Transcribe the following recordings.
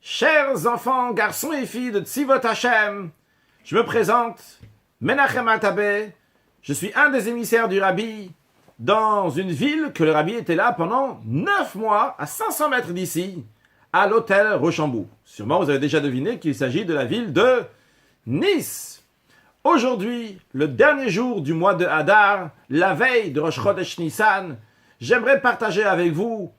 Chers enfants, garçons et filles de Tzivot Hashem, je me présente, Menachem Altabé, je suis un des émissaires du Rabbi dans une ville que le Rabbi était là pendant 9 mois, à 500 mètres d'ici, à l'hôtel Rochambeau. Sûrement vous avez déjà deviné qu'il s'agit de la ville de Nice. Aujourd'hui, le dernier jour du mois de Hadar, la veille de Rosh Chodesh Nissan, j'aimerais partager avec vous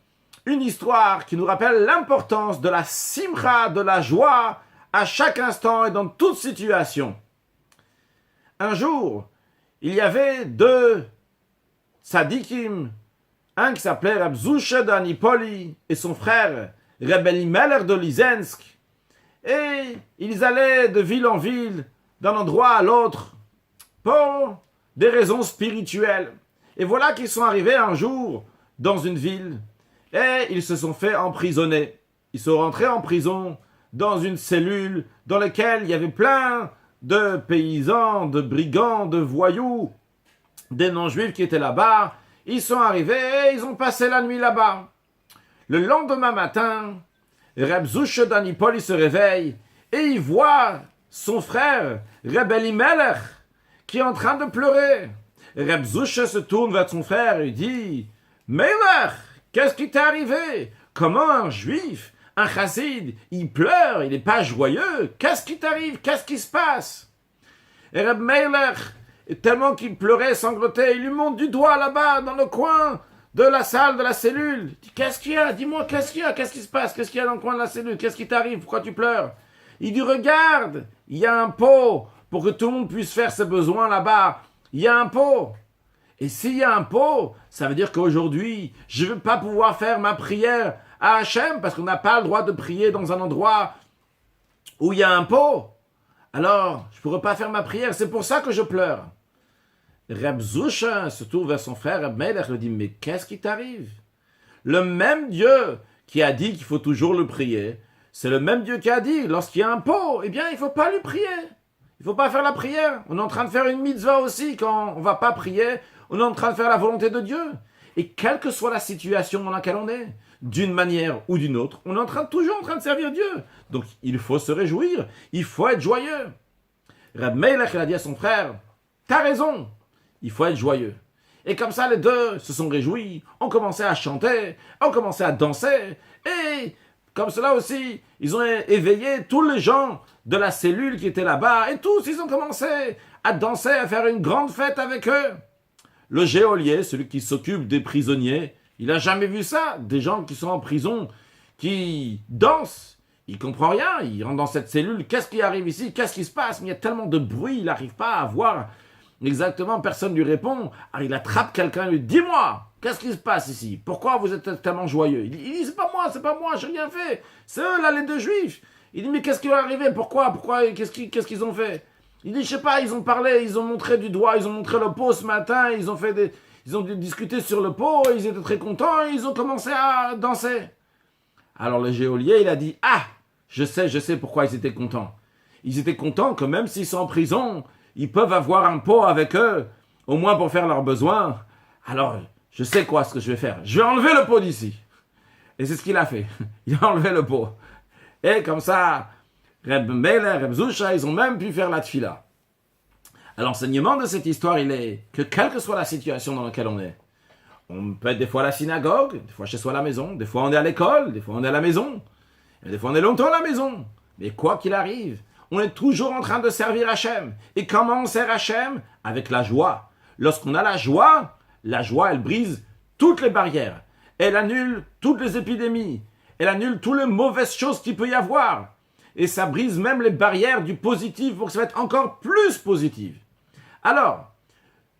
une histoire qui nous rappelle l'importance de la simcha, de la joie, à chaque instant et dans toute situation. Un jour, il y avait deux tzadikim, un qui s'appelait Reb Zusha d'Anipoli et son frère Reb Elimelech de Lizensk, et ils allaient de ville en ville, d'un endroit à l'autre, pour des raisons spirituelles. Et voilà qu'ils sont arrivés un jour dans une ville, et ils se sont fait emprisonner. Ils sont rentrés en prison dans une cellule dans laquelle il y avait plein de paysans, de brigands, de voyous, des non-juifs qui étaient là-bas. Ils sont arrivés et ils ont passé la nuit là-bas. Le lendemain matin, Reb Zusha d'Anipol il se réveille et il voit son frère, Reb Elimelech, qui est en train de pleurer. Reb Zusha se tourne vers son frère et dit « Melech, qu'est-ce qui t'est arrivé? Comment un juif, un chassid, il pleure, il n'est pas joyeux? Qu'est-ce qui t'arrive? Qu'est-ce qui se passe ?» Et Reb Melech, tellement qu'il pleurait, sanglotait, il lui montre du doigt là-bas, dans le coin de la salle, de la cellule. Il dit « Qu'est-ce qu'il y a? Dis-moi, qu'est-ce qu'il y a? Qu'est-ce qui se passe? Qu'est-ce qu'il y a dans le coin de la cellule? Qu'est-ce qui t'arrive? Pourquoi tu pleures ?» Il dit « Regarde, il y a un pot pour que tout le monde puisse faire ses besoins là-bas. Il y a un pot. Et s'il y a un pot, ça veut dire qu'aujourd'hui, je ne vais pas pouvoir faire ma prière à Hachem parce qu'on n'a pas le droit de prier dans un endroit où il y a un pot. Alors, je ne pourrai pas faire ma prière. C'est pour ça que je pleure. » Reb Zusha se tourne vers son frère Reb Melech et lui dit « Mais qu'est-ce qui t'arrive? Le même Dieu qui a dit qu'il faut toujours le prier, c'est le même Dieu qui a dit, lorsqu'il y a un pot, eh bien, il ne faut pas lui prier. Il ne faut pas faire la prière. On est en train de faire une mitzvah aussi quand on ne va pas prier. On est en train de faire la volonté de Dieu. Et quelle que soit la situation dans laquelle on est, d'une manière ou d'une autre, on est toujours en train de servir Dieu. Donc, il faut se réjouir. Il faut être joyeux. Reb Melech a dit à son frère, « T'as raison, il faut être joyeux. » Et comme ça, les deux se sont réjouis, ont commencé à chanter, ont commencé à danser, et comme cela aussi, ils ont éveillé tous les gens de la cellule qui étaient là-bas, et tous, ils ont commencé à danser, à faire une grande fête avec eux. Le geôlier, celui qui s'occupe des prisonniers, il n'a jamais vu ça, des gens qui sont en prison, qui dansent. Il comprend rien, il rentre dans cette cellule, qu'est-ce qui arrive ici, qu'est-ce qui se passe? Mais il y a tellement de bruit, il n'arrive pas à voir exactement, personne ne lui répond. Alors il attrape quelqu'un et lui dit « Dis-moi, qu'est-ce qui se passe ici? Pourquoi vous êtes tellement joyeux ?» Il dit « C'est pas moi, j'ai rien fait. C'est eux là, les deux juifs. » Il dit « Mais qu'est-ce qui va arriver? Pourquoi, qu'est-ce qu'ils ont fait ?» Il dit « Je sais pas, ils ont parlé, ils ont montré du doigt, ils ont montré le pot ce matin, ils ont discuté sur le pot, ils étaient très contents, et ils ont commencé à danser. » Alors le geôlier, il a dit « Ah, je sais pourquoi ils étaient contents. Ils étaient contents que même s'ils sont en prison, ils peuvent avoir un pot avec eux, au moins pour faire leurs besoins. Alors, je sais ce que je vais faire. Je vais enlever le pot d'ici. » Et c'est ce qu'il a fait. Il a enlevé le pot. Et comme ça, Reb Melech, Reb Zusha, ils ont même pu faire la tfila. L'enseignement de cette histoire, il est que quelle que soit la situation dans laquelle on peut être des fois à la synagogue, des fois chez soi à la maison, des fois on est à l'école, des fois on est à la maison, et des fois on est longtemps à la maison. Mais quoi qu'il arrive, on est toujours en train de servir Hachem. Et comment on sert Hachem? Avec la joie. Lorsqu'on a la joie, elle brise toutes les barrières. Elle annule toutes les épidémies. Elle annule toutes les mauvaises choses qu'il peut y avoir. Et ça brise même les barrières du positif pour que ça va être encore plus positif. Alors,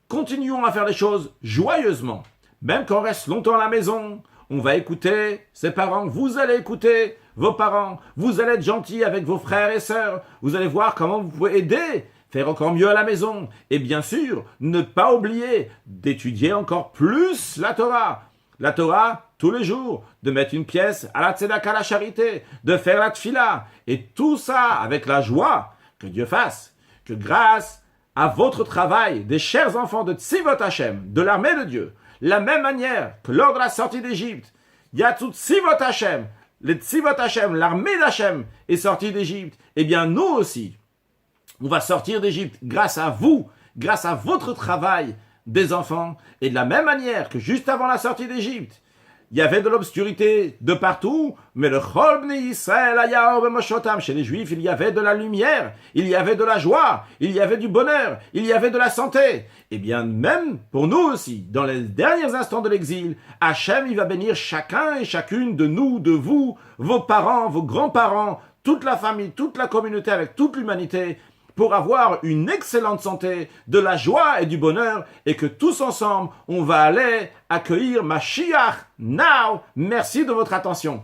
continuons à faire les choses joyeusement. Même quand on reste longtemps à la maison, on va écouter ses parents, vous allez écouter vos parents, vous allez être gentils avec vos frères et sœurs, vous allez voir comment vous pouvez aider, faire encore mieux à la maison. Et bien sûr, ne pas oublier d'étudier encore plus la Torah. La Torah, tous les jours, de mettre une pièce à la tzedaka, à la charité, de faire la tfila. Et tout ça avec la joie que Dieu fasse, que grâce à votre travail, des chers enfants de Tzivot Hashem, de l'armée de Dieu, la même manière que lors de la sortie d'Égypte, il y a tout Tzivot Hashem, les Tzivot Hashem, l'armée d'Hachem est sortie d'Égypte, eh bien nous aussi, on va sortir d'Égypte grâce à vous, grâce à votre travail des enfants. Et de la même manière que juste avant la sortie d'Égypte, il y avait de l'obscurité de partout, mais le Chol Bnei Yisrael Ayaor B'Moshotam, chez les Juifs, il y avait de la lumière, il y avait de la joie, il y avait du bonheur, il y avait de la santé. Et bien même pour nous aussi, dans les derniers instants de l'exil, Hachem, il va bénir chacun et chacune de nous, de vous, vos parents, vos grands-parents, toute la famille, toute la communauté, avec toute l'humanité, pour avoir une excellente santé, de la joie et du bonheur, et que tous ensemble, on va aller accueillir Mashiach now. Merci de votre attention.